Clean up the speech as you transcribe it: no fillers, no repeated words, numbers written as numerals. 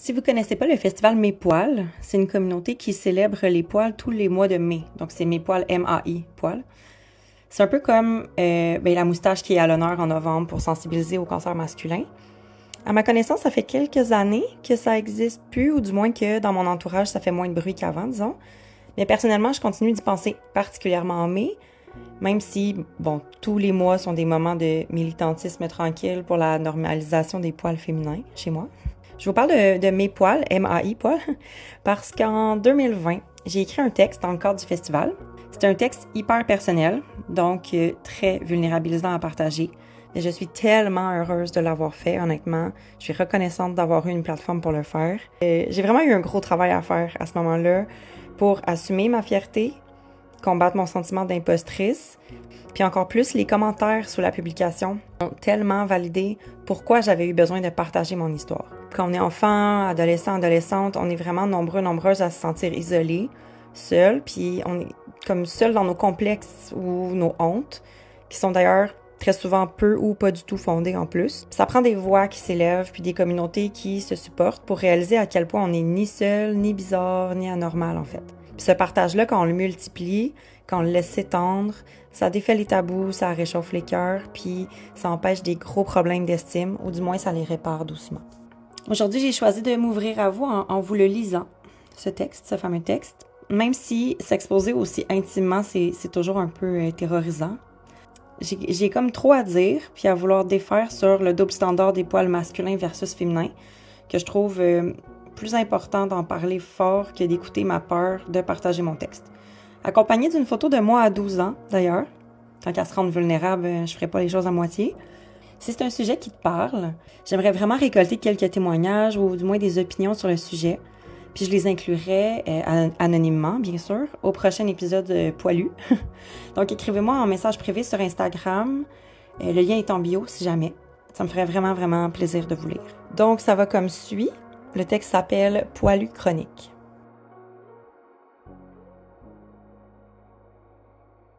Si vous connaissez pas le festival Mes Poils, c'est une communauté qui célèbre les poils tous les mois de mai. Donc c'est Mes Poils, M-A-I, poils. C'est un peu comme la moustache qui est à l'honneur en novembre pour sensibiliser au cancer masculin. À ma connaissance, ça fait quelques années que ça existe plus, ou du moins que dans mon entourage, ça fait moins de bruit qu'avant, disons. Mais personnellement, je continue d'y penser, particulièrement en mai, même si, tous les mois sont des moments de militantisme tranquille pour la normalisation des poils féminins chez moi. Je vous parle de Mes Poils, M-A-I, poils, parce qu'en 2020, j'ai écrit un texte dans le cadre du festival. C'est un texte hyper personnel, donc très vulnérabilisant à partager. Mais je suis tellement heureuse de l'avoir fait, honnêtement. Je suis reconnaissante d'avoir eu une plateforme pour le faire. J'ai vraiment eu un gros travail à faire à ce moment-là pour assumer ma fierté, combattre mon sentiment d'impostrice, puis encore plus, les commentaires sous la publication ont tellement validé pourquoi j'avais eu besoin de partager mon histoire. Quand on est enfant, adolescent, adolescente, on est vraiment nombreuses à se sentir isolés, seuls, puis on est comme seuls dans nos complexes ou nos hontes, qui sont d'ailleurs très souvent peu ou pas du tout fondées en plus. Ça prend des voix qui s'élèvent, puis des communautés qui se supportent pour réaliser à quel point on n'est ni seul, ni bizarre, ni anormal en fait. Puis ce partage-là, quand on le multiplie, quand on le laisse s'étendre, ça défait les tabous, ça réchauffe les cœurs, puis ça empêche des gros problèmes d'estime, ou du moins ça les répare doucement. Aujourd'hui, j'ai choisi de m'ouvrir à vous en vous le lisant, ce fameux texte. Même si s'exposer aussi intimement, c'est toujours un peu terrorisant. J'ai comme trop à dire, puis à vouloir défaire sur le double standard des poils masculins versus féminins, que je trouve plus important d'en parler fort que d'écouter ma peur de partager mon texte. Accompagnée d'une photo de moi à 12 ans, d'ailleurs. Tant qu'à se rendre vulnérable, je ferai pas les choses à moitié. Si c'est un sujet qui te parle, j'aimerais vraiment récolter quelques témoignages ou du moins des opinions sur le sujet. Puis je les inclurai anonymement, bien sûr, au prochain épisode poilu. Donc écrivez-moi en message privé sur Instagram. Le lien est en bio si jamais. Ça me ferait vraiment, vraiment plaisir de vous lire. Donc ça va comme suit. Le texte s'appelle « Poilu chronique ».